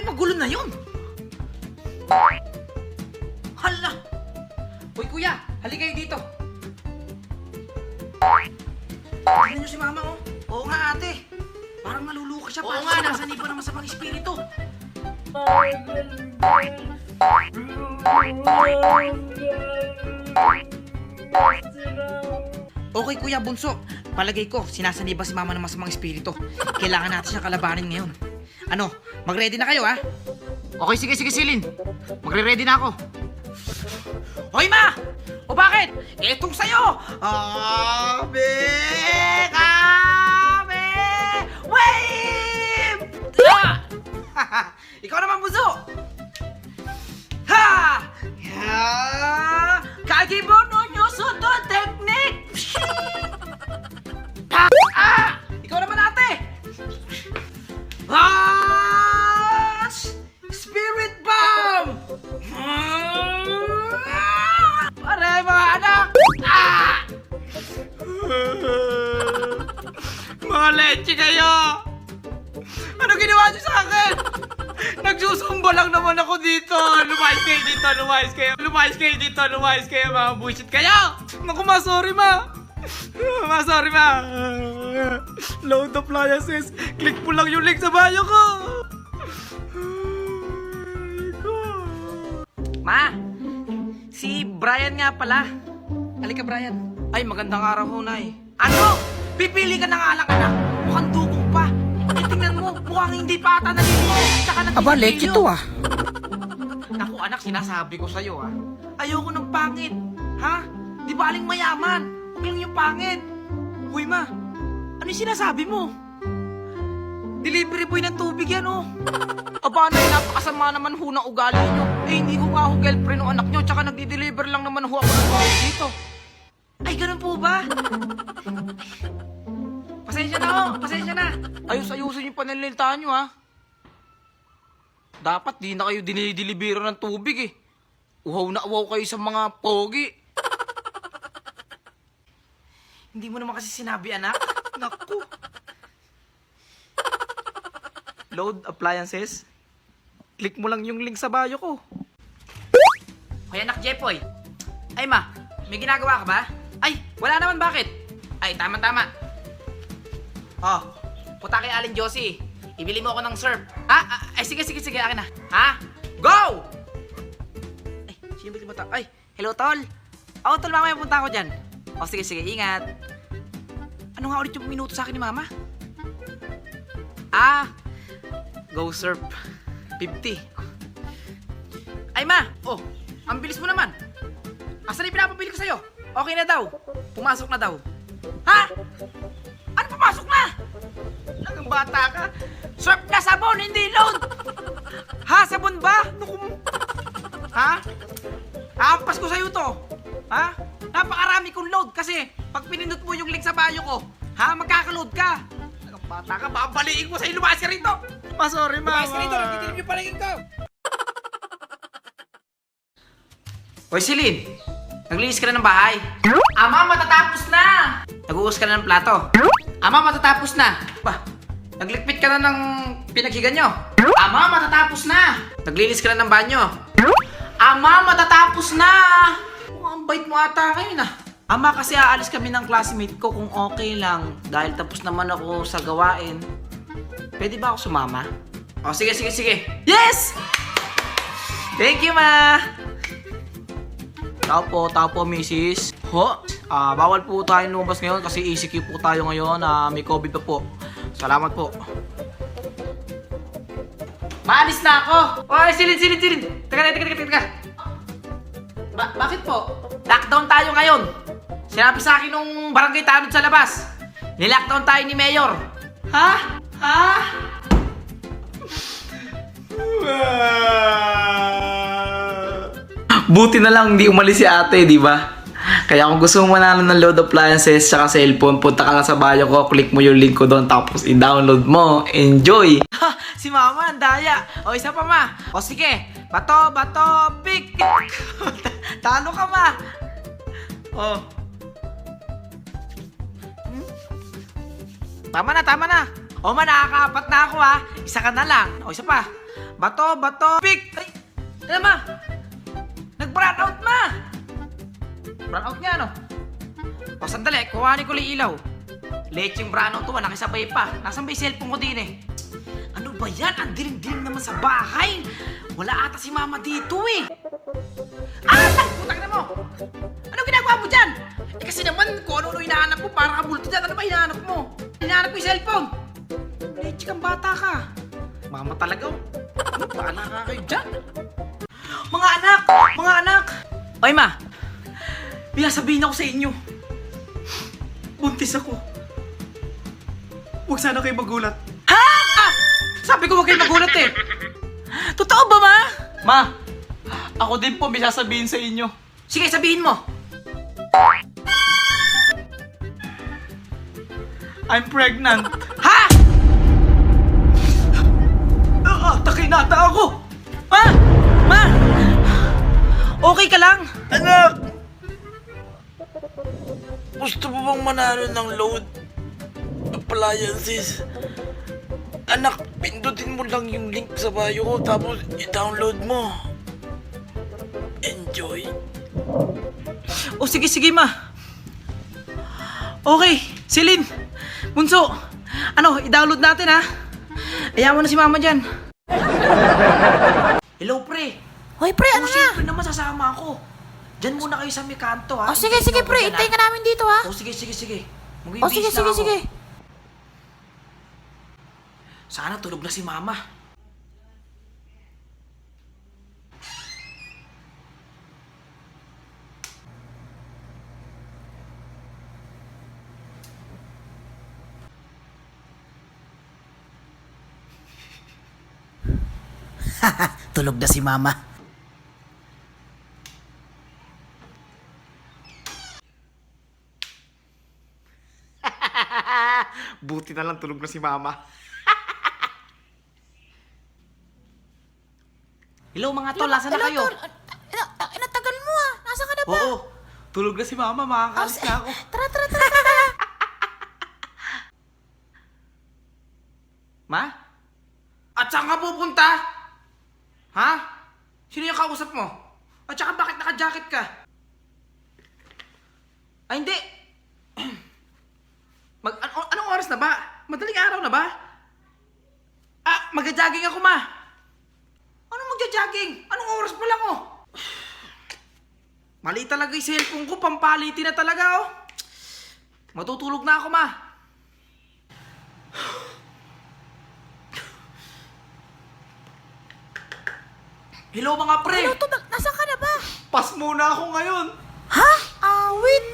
magulo na yun? Hala! Uy, kuya, halika kayo dito. Tignan niyo si mama, oh. Oo nga, ate. Parang naluluka siya. Oo nga, nasa nipa ng masamang espiritu. Okay, Kuya Bunso. Palagay ko, sinasaniba si mama ng masamang espiritu. Kailangan natin siyang kalabanin ngayon. Ano, mag-ready na kayo, ha? Okay, sige, Silin. Magre-ready na ako. Hoy, ma! O bakit? Etong sa'yo! Abe! Kami! Wave! Ikaw naman, Bunso! Ha! Ya! Kagibono nyo sa to technique! Ikaw naman, ate! Spirit bomb! Pare, mga anak! Mga leche kayo! Ano ginawa niyo sa akin? Nagsusumba lang naman ako dito! Lumayas kayo dito! Lumayas kayo, mga bullshit kayo! Naku, ma, sorry, ma! Sorry, ma! Load appliances! Click mo lang yung link sa bio ko! Ma! Si Brian nga pala. Halika, Brian. Ay, magandang araw ho, Nay. Ano? Pipili ka na nga lang, anak. Mukhang dugong pa. Eh, tingnan mo, mukhang hindi pa ata nalilinis. Tsaka Aba, leche to ah. Naku, anak, sinasabi ko sa'yo, ah. Ayoko ng pangit. Ha? Di baling mayaman. Huwag lang yung pangit. Uy, ma. Ano yung sinasabi mo? Delivery boy ng tubig yan, oh. Aba, Nay, napakasama naman ho ng ugali nyo. Eh, hindi ko nga ho girlfriend ng anak nyo. Tsaka nagdi-deliver lang naman ho ako ng tubig dito. Ay, ganun po ba? Pasensya na ho, pasensya na. Ayos-ayusin yung pananalitaan nyo, ha. Dapat di na kayo dinidilibiro ng tubig, eh. Uhaw na uhaw kayo sa mga pogi. Hindi mo naman kasi sinabi, anak. Naku. Load appliances. Click mo lang yung link sa bio ko. Hoy, anak Jepoy. Ay, ma, may ginagawa ka ba? Ay, wala naman, bakit? Ay, tama-tama. Oh, puta kay Alin Josie. Ibili mo ako ng surf. Ay, sige, akin na. Ha? Go! Ay, sino ba ito? Ay, hello, tol. Oo, tol, mamaya punta ako dyan. O, sige, ingat. Ano nga ulit yung minuto sa akin ni mama? Go surf. 50. Ay, ma! Oh, ang bilis mo naman. Asan yung pinapabili ko sa'yo? Okay na daw. Pumasok na daw. Ha? Ano pumasok na? Ang bata ka. Surf na sabon, hindi load. Ha? Sabon ba? Ha? Aampas ko sa'yo to. Ha? Napakarami kong load kasi pag pinindot mo yung link sa bio ko, ha? Magkakaload ka. Ang bata ka, babaliin ko sa'yo. Lumayas ka rito. Sorry, mama. Lumayas ka rito. Nagtitilip yung palagin ko. Hoy, Celine. Naglinis ka na ng bahay? Ama, matatapos na! Nag-uus ka na ng plato? Ama, matatapos na! Ba, naglikpit ka na ng pinaghigan nyo? Ama, matatapos na! Naglinis ka na ng banyo? Ama, matatapos na! Ang bait mo ata ngayon ah. Ama, kasi aalis kami ng classmate ko kung okay lang. Dahil tapos naman ako sa gawain. Pwede ba ako sumama? O, sige. Yes! Thank you, ma! Tao po, misis. Bawal po tayo lumabas ngayon kasi ECQ po tayo ngayon. May COVID pa po. Salamat po. Maalis na ako! Oy, silin! Teka. Bakit po? Lockdown tayo ngayon. Sinabi sa akin nung barangay tanod sa labas. Nilockdown tayo ni Mayor. Ha? Buti na lang hindi umalis si ate, di ba? Kaya kung gusto mo manalo ng load appliances tsaka cellphone, punta ka lang sa bio ko, click mo yung link ko doon, tapos i-download mo. Enjoy! Si mama, ang daya. O, isa pa, ma. O, sige. Bato, pick. Talo ka, ma. O. Tama na. O, ma, nakakaapat na ako, ha. Isa ka na lang. O, isa pa. Bato! Pick! Ay! Ano ma? Nag-brown out ma! Brown out nga no? O sandali, kuhanin ko lang ilaw. Late yung brown out to, nakisabay pa. Nasaan ba yung cellphone ko din eh? Ano ba yan? Ang dilim-dilim naman sa bahay. Wala ata si mama dito eh. Putang na mo! Ano ginagawa mo dyan? Eh kasi naman kung ano hinahanap mo, para kabulto dyan. Ano ba hinahanap mo? Hinahanap mo yung cellphone. Late kang bata ka. Mama talaga. Ano baala ka kayo dyan? Mga anak! Oy ma, may sabihin ako sa inyo. Buntis ako. Huwag sana kayo magulat. Ha? Sabi ko huwag kayo magulat eh. Totoo ba ma? Ma, ako din po may sasabihin sa inyo. Sige, sabihin mo. I'm pregnant. Ha? Takinata ako. Ma! Okay ka lang? Anak! Gusto mo bang manalo ng load appliances? Anak, pindutin mo lang yung link sa bio ko tapos i-download mo. Enjoy. O sige ma. Okay, Celine, Bunso, ano, i-download natin ha. Ayaw mo na si mama dyan. Hello pre. Hoy, pre, ano na? Siyempre naman sasama ako. Diyan muna kayo sa may kanto ha. O, sige, pre. Hintayin ka namin dito, ha? O sige. O, sige. Sana tulog na si mama. Tulog na si mama. Buti na lang tulog na si mama. Hello mga tol, nasa na kayo? Inatagal mo, ah. Nasaan ka na ba? Oo, tulog na si mama, makakalis na ako. Tara. Ma? At saan ka pupunta? Ha? Sino yung kausap mo? At saka bakit naka-jacket ka? Ay hindi! Anong oras na ba? Madaling araw na ba? Magja-jogging ako ma! Anong magja-jogging? Anong oras pa lang oh? Mali talaga yung cellphone ko, pampaliti na talaga oh. Matutulog na ako ma. Hello mga pre! Ano to? Nasaan ka na ba? Pas muna ako ngayon. Ha? Wait